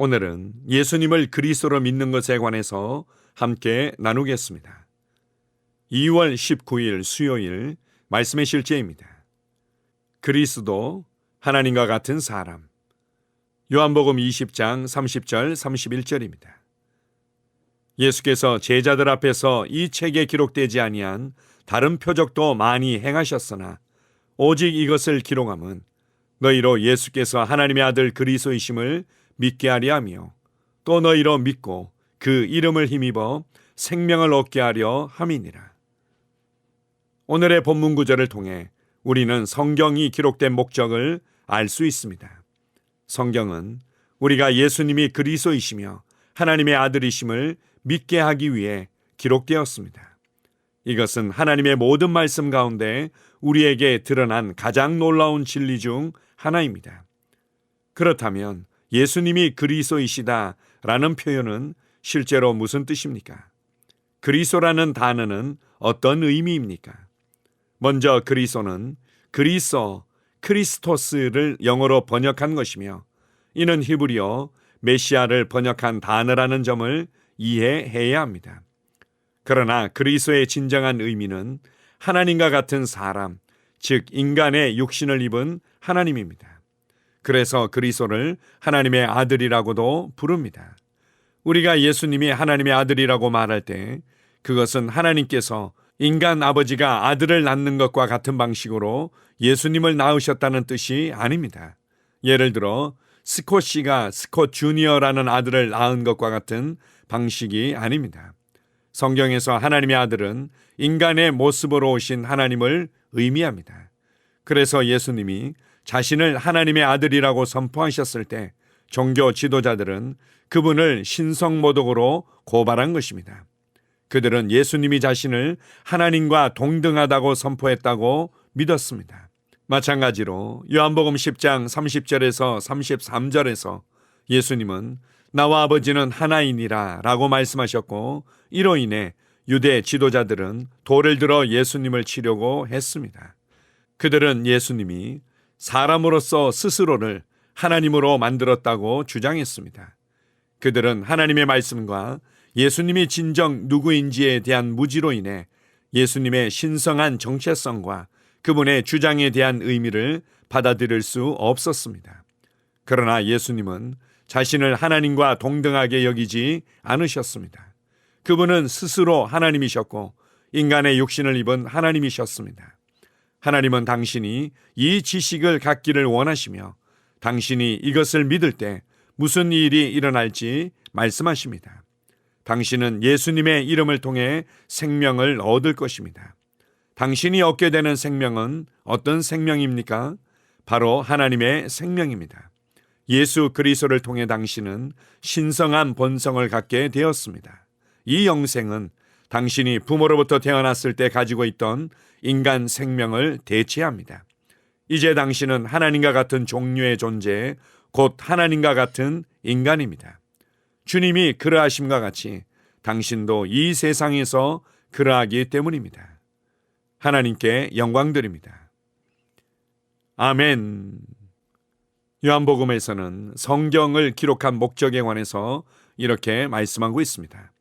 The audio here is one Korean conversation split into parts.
오늘은 예수님을 그리스도로 믿는 것에 관해서 함께 나누겠습니다. 2월 19일 수요일 말씀의 실제입니다. 그리스도 하나님과 같은 사람. 요한복음 20장 30절 31절입니다. 예수께서 제자들 앞에서 이 책에 기록되지 아니한 다른 표적도 많이 행하셨으나 오직 이것을 기록함은 너희로 예수께서 하나님의 아들 그리스도이심을 믿게 하려 하며 또 너희로 믿고 그 이름을 힘입어 생명을 얻게 하려 함이니라. 오늘의 본문 구절을 통해 우리는 성경이 기록된 목적을 알 수 있습니다. 성경은 우리가 예수님이 그리스도이시며 하나님의 아들이심을 믿게 하기 위해 기록되었습니다. 이것은 하나님의 모든 말씀 가운데 우리에게 드러난 가장 놀라운 진리 중 하나입니다. 그렇다면 예수님이 그리스도이시다 라는 표현은 실제로 무슨 뜻입니까? 그리스도라는 단어는 어떤 의미입니까? 먼저 그리스도는 크리스토스를 영어로 번역한 것이며 이는 히브리어 메시아를 번역한 단어라는 점을 이해해야 합니다. 그러나 그리스도의 진정한 의미는 하나님과 같은 사람, 즉 인간의 육신을 입은 하나님입니다. 그래서 그리스도를 하나님의 아들이라고도 부릅니다. 우리가 예수님이 하나님의 아들이라고 말할 때 그것은 하나님께서 인간 아버지가 아들을 낳는 것과 같은 방식으로 예수님을 낳으셨다는 뜻이 아닙니다. 예를 들어 스콧 주니어라는 아들을 낳은 것과 같은 방식이 아닙니다. 성경에서 하나님의 아들은 인간의 모습으로 오신 하나님을 의미합니다. 그래서 예수님이 자신을 하나님의 아들이라고 선포하셨을 때 종교 지도자들은 그분을 신성모독으로 고발한 것입니다. 그들은 예수님이 자신을 하나님과 동등하다고 선포했다고 믿었습니다. 마찬가지로 요한복음 10장 30절에서 33절에서 예수님은 나와 아버지는 하나이니라 라고 말씀하셨고 이로 인해 유대 지도자들은 돌을 들어 예수님을 치려고 했습니다. 그들은 예수님이 사람으로서 스스로를 하나님으로 만들었다고 주장했습니다. 그들은 하나님의 말씀과 예수님이 진정 누구인지에 대한 무지로 인해 예수님의 신성한 정체성과 그분의 주장에 대한 의미를 받아들일 수 없었습니다. 그러나 예수님은 자신을 하나님과 동등하게 여기지 않으셨습니다. 그분은 스스로 하나님이셨고 인간의 육신을 입은 하나님이셨습니다. 하나님은 당신이 이 지식을 갖기를 원하시며 당신이 이것을 믿을 때 무슨 일이 일어날지 말씀하십니다. 당신은 예수님의 이름을 통해 생명을 얻을 것입니다. 당신이 얻게 되는 생명은 어떤 생명입니까? 바로 하나님의 생명입니다. 예수 그리스도를 통해 당신은 신성한 본성을 갖게 되었습니다. 이 영생은 당신이 부모로부터 태어났을 때 가지고 있던 인간 생명을 대체합니다. 이제 당신은 하나님과 같은 종류의 존재, 곧 하나님과 같은 인간입니다. 주님이 그러하심과 같이 당신도 이 세상에서 그러하기 때문입니다. 하나님께 영광 드립니다. 아멘. 요한복음에서는 성경을 기록한 목적에 관해서 이렇게 말씀하고 있습니다.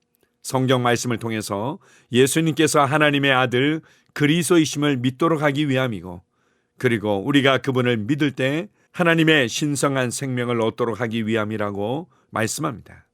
성경 말씀을 통해서 예수님께서 하나님의 아들 그리스도이심을 믿도록 하기 위함이고 그리고 우리가 그분을 믿을 때 하나님의 신성한 생명을 얻도록 하기 위함이라고 말씀합니다.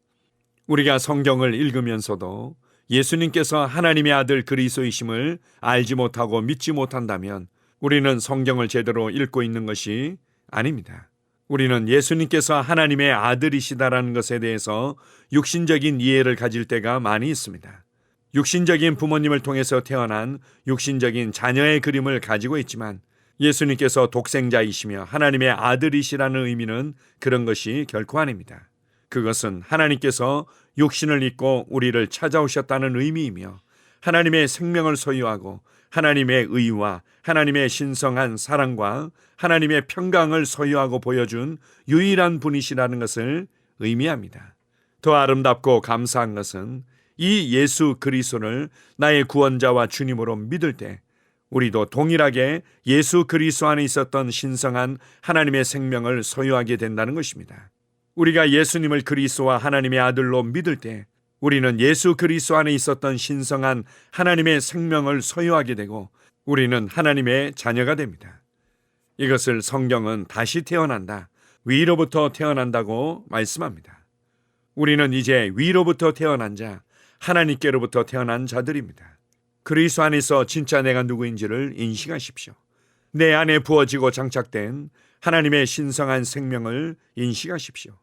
우리가 성경을 읽으면서도 예수님께서 하나님의 아들 그리스도이심을 알지 못하고 믿지 못한다면 우리는 성경을 제대로 읽고 있는 것이 아닙니다. 우리는 예수님께서 하나님의 아들이시다라는 것에 대해서 육신적인 이해를 가질 때가 많이 있습니다. 육신적인 부모님을 통해서 태어난 육신적인 자녀의 그림을 가지고 있지만 예수님께서 독생자이시며 하나님의 아들이시라는 의미는 그런 것이 결코 아닙니다. 그것은 하나님께서 육신을 입고 우리를 찾아오셨다는 의미이며 하나님의 생명을 소유하고 하나님의 의와 하나님의 신성한 사랑과 하나님의 평강을 소유하고 보여준 유일한 분이시라는 것을 의미합니다. 더 아름답고 감사한 것은 이 예수 그리스도를 나의 구원자와 주님으로 믿을 때 우리도 동일하게 예수 그리스도 안에 있었던 신성한 하나님의 생명을 소유하게 된다는 것입니다. 우리가 예수님을 그리스도와 하나님의 아들로 믿을 때 우리는 예수 그리스도 안에 있었던 신성한 하나님의 생명을 소유하게 되고 우리는 하나님의 자녀가 됩니다. 이것을 성경은 다시 태어난다, 위로부터 태어난다고 말씀합니다. 우리는 이제 위로부터 태어난 자, 하나님께로부터 태어난 자들입니다. 그리스도 안에서 진짜 내가 누구인지를 인식하십시오. 내 안에 부어지고 장착된 하나님의 신성한 생명을 인식하십시오.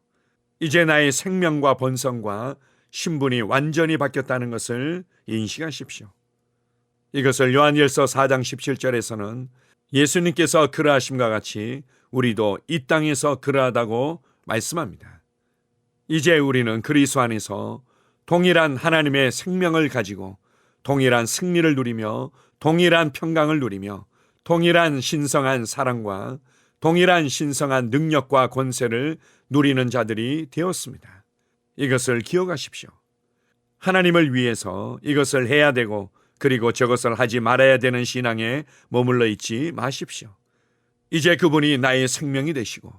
이제 나의 생명과 본성과 신분이 완전히 바뀌었다는 것을 인식하십시오. 이것을 요한일서 4장 17절에서는 예수님께서 그러하심과 같이 우리도 이 땅에서 그러하다고 말씀합니다. 이제 우리는 그리스도 안에서 동일한 하나님의 생명을 가지고 동일한 승리를 누리며 동일한 평강을 누리며 동일한 신성한 사랑과 동일한 신성한 능력과 권세를 누리는 자들이 되었습니다. 이것을 기억하십시오. 하나님을 위해서 이것을 해야 되고 그리고 저것을 하지 말아야 되는 신앙에 머물러 있지 마십시오. 이제 그분이 나의 생명이 되시고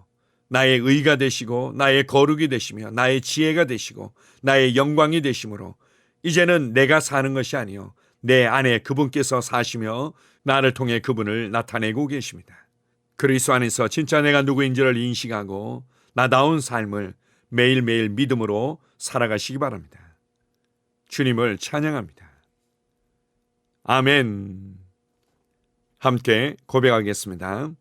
나의 의가 되시고 나의 거룩이 되시며 나의 지혜가 되시고 나의 영광이 되시므로 이제는 내가 사는 것이 아니요 내 안에 그분께서 사시며 나를 통해 그분을 나타내고 계십니다. 그리스도 안에서 진짜 내가 누구인지를 인식하고 나다운 삶을 매일매일 믿음으로 살아가시기 바랍니다. 주님을 찬양합니다. 아멘. 함께 고백하겠습니다.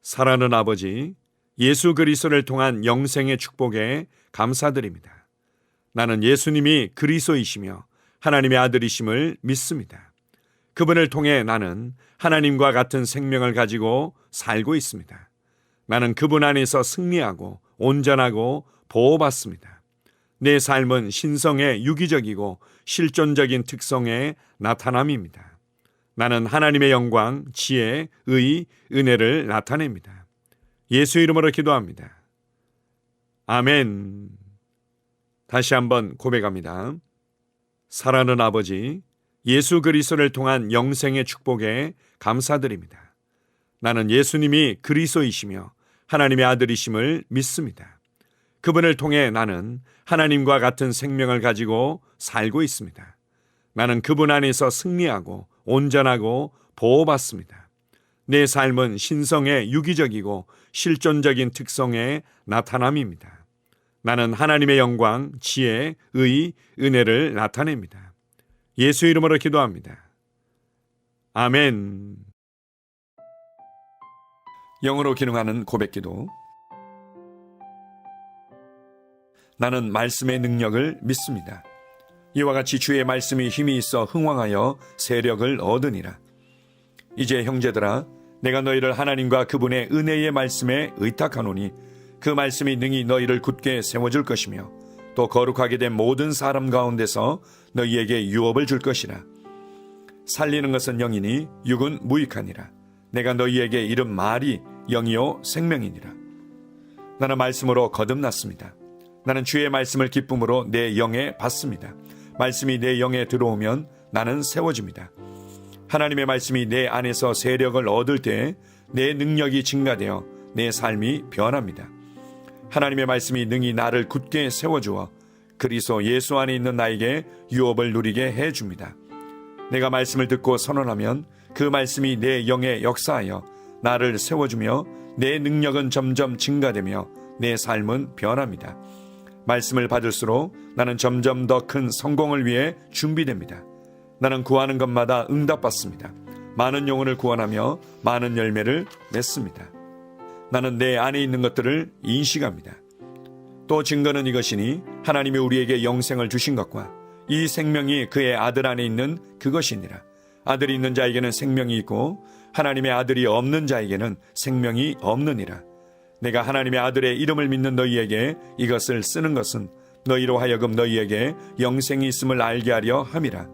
사랑하는 아버지, 예수 그리스도를 통한 영생의 축복에 감사드립니다. 나는 예수님이 그리스도이시며 하나님의 아들이심을 믿습니다. 그분을 통해 나는 하나님과 같은 생명을 가지고 살고 있습니다. 나는 그분 안에서 승리하고 온전하고 보호받습니다. 내 삶은 신성의 유기적이고 실존적인 특성의 나타남입니다. 나는 하나님의 영광, 지혜, 의, 은혜를 나타냅니다. 예수 이름으로 기도합니다. 아멘. 다시 한번 고백합니다. 사랑하는 아버지, 예수 그리스도를 통한 영생의 축복에 감사드립니다. 나는 예수님이 그리스도이시며 하나님의 아들이심을 믿습니다. 그분을 통해 나는 하나님과 같은 생명을 가지고 살고 있습니다. 나는 그분 안에서 승리하고 온전하고 보호받습니다. 내 삶은 신성의 유기적이고 실존적인 특성의 나타남입니다. 나는 하나님의 영광, 지혜, 의, 은혜를 나타냅니다. 예수 이름으로 기도합니다. 아멘. 영으로 기능하는 고백기도. 나는 말씀의 능력을 믿습니다. 이와 같이 주의 말씀이 힘이 있어 흥왕하여 세력을 얻으니라. 이제 형제들아, 내가 너희를 하나님과 그분의 은혜의 말씀에 의탁하노니 그 말씀이 능히 너희를 굳게 세워줄 것이며 또 거룩하게 된 모든 사람 가운데서 너희에게 유업을 줄 것이라. 살리는 것은 영이니 육은 무익하니라. 내가 너희에게 이른 말이 영이요 생명이니라. 나는 말씀으로 거듭났습니다. 나는 주의 말씀을 기쁨으로 내 영에 받습니다. 말씀이 내 영에 들어오면 나는 세워집니다. 하나님의 말씀이 내 안에서 세력을 얻을 때 내 능력이 증가되어 내 삶이 변합니다. 하나님의 말씀이 능히 나를 굳게 세워주어 그리스도 예수 안에 있는 나에게 유업을 누리게 해줍니다. 내가 말씀을 듣고 선언하면 그 말씀이 내 영에 역사하여 나를 세워주며 내 능력은 점점 증가되며 내 삶은 변합니다. 말씀을 받을수록 나는 점점 더 큰 성공을 위해 준비됩니다. 나는 구하는 것마다 응답받습니다. 많은 영혼을 구원하며 많은 열매를 맺습니다. 나는 내 안에 있는 것들을 인식합니다. 또 증거는 이것이니 하나님이 우리에게 영생을 주신 것과 이 생명이 그의 아들 안에 있는 그것이니라. 아들이 있는 자에게는 생명이 있고 하나님의 아들이 없는 자에게는 생명이 없느니라. 내가 하나님의 아들의 이름을 믿는 너희에게 이것을 쓰는 것은 너희로 하여금 너희에게 영생이 있음을 알게 하려 함이라.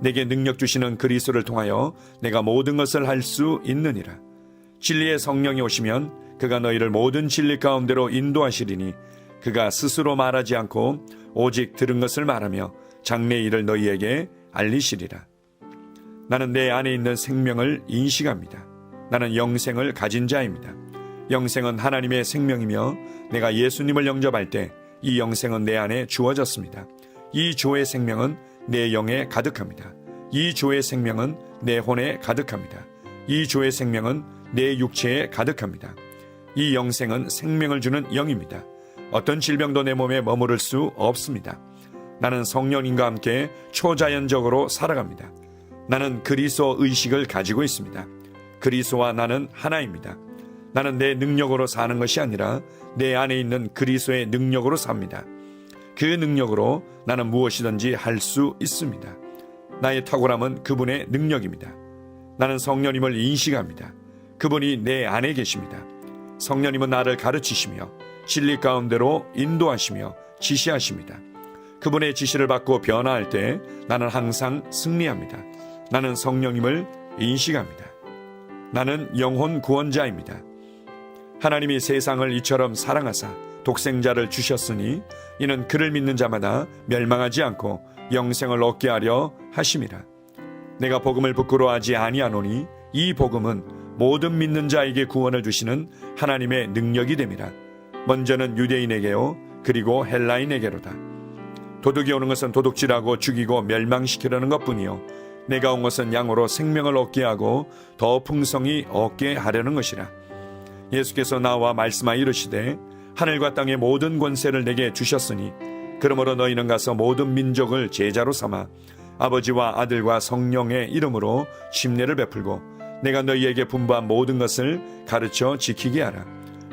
내게 능력 주시는 그리스도를 통하여 내가 모든 것을 할 수 있느니라. 진리의 성령이 오시면 그가 너희를 모든 진리 가운데로 인도하시리니 그가 스스로 말하지 않고 오직 들은 것을 말하며 장래의 일을 너희에게 알리시리라. 나는 내 안에 있는 생명을 인식합니다. 나는 영생을 가진 자입니다. 영생은 하나님의 생명이며 내가 예수님을 영접할 때 이 영생은 내 안에 주어졌습니다. 이 주의 생명은 내 영에 가득합니다. 이 주의 생명은 내 혼에 가득합니다. 이 주의 생명은 내 육체에 가득합니다. 이 영생은 생명을 주는 영입니다. 어떤 질병도 내 몸에 머무를 수 없습니다. 나는 성령님과 함께 초자연적으로 살아갑니다. 나는 그리스도 의식을 가지고 있습니다. 그리스도와 나는 하나입니다. 나는 내 능력으로 사는 것이 아니라 내 안에 있는 그리스도의 능력으로 삽니다. 그 능력으로 나는 무엇이든지 할 수 있습니다. 나의 탁월함은 그분의 능력입니다. 나는 성령님을 인식합니다. 그분이 내 안에 계십니다. 성령님은 나를 가르치시며 진리 가운데로 인도하시며 지시하십니다. 그분의 지시를 받고 변화할 때 나는 항상 승리합니다. 나는 성령님을 인식합니다. 나는 영혼 구원자입니다. 하나님이 세상을 이처럼 사랑하사 독생자를 주셨으니 이는 그를 믿는 자마다 멸망하지 않고 영생을 얻게 하려 하심이라. 내가 복음을 부끄러워하지 아니하노니 이 복음은 모든 믿는 자에게 구원을 주시는 하나님의 능력이 됨이라. 먼저는 유대인에게요 그리고 헬라인에게로다. 도둑이 오는 것은 도둑질하고 죽이고 멸망시키려는 것뿐이요 내가 온 것은 양으로 생명을 얻게 하고 더 풍성히 얻게 하려는 것이라. 예수께서 나와 말씀하여 이르시되 하늘과 땅의 모든 권세를 내게 주셨으니 그러므로 너희는 가서 모든 민족을 제자로 삼아 아버지와 아들과 성령의 이름으로 침례를 베풀고 내가 너희에게 분부한 모든 것을 가르쳐 지키게 하라.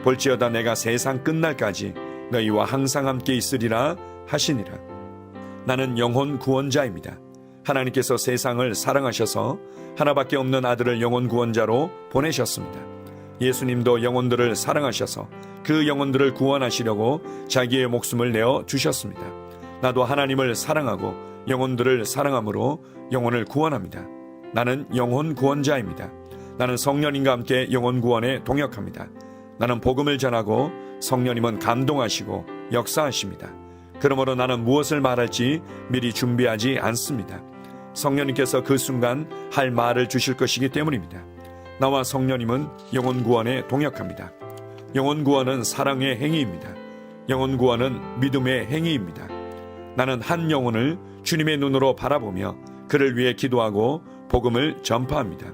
볼지어다 내가 세상 끝날까지 너희와 항상 함께 있으리라 하시니라. 나는 영혼 구원자입니다. 하나님께서 세상을 사랑하셔서 하나밖에 없는 아들을 영혼 구원자로 보내셨습니다. 예수님도 영혼들을 사랑하셔서 그 영혼들을 구원하시려고 자기의 목숨을 내어 주셨습니다. 나도 하나님을 사랑하고 영혼들을 사랑함으로 영혼을 구원합니다. 나는 영혼 구원자입니다. 나는 성령님과 함께 영혼 구원에 동역합니다. 나는 복음을 전하고 성령님은 감동하시고 역사하십니다. 그러므로 나는 무엇을 말할지 미리 준비하지 않습니다. 성령님께서 그 순간 할 말을 주실 것이기 때문입니다. 나와 성령님은 영혼 구원에 동역합니다. 영혼 구원은 사랑의 행위입니다. 영혼 구원은 믿음의 행위입니다. 나는 한 영혼을 주님의 눈으로 바라보며 그를 위해 기도하고 복음을 전파합니다.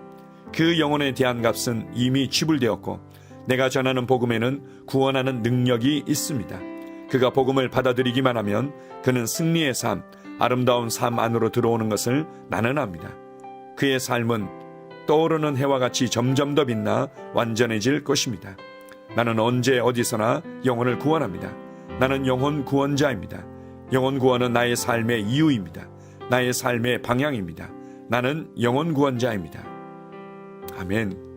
그 영혼에 대한 값은 이미 지불되었고 내가 전하는 복음에는 구원하는 능력이 있습니다. 그가 복음을 받아들이기만 하면 그는 승리의 삶, 아름다운 삶 안으로 들어오는 것을 나는 압니다. 그의 삶은 떠오르는 해와 같이 점점 더 빛나 완전해질 것입니다. 나는 언제 어디서나 영혼을 구원합니다. 나는 영혼 구원자입니다. 영혼 구원은 나의 삶의 이유입니다. 나의 삶의 방향입니다. 나는 영혼 구원자입니다. 아멘.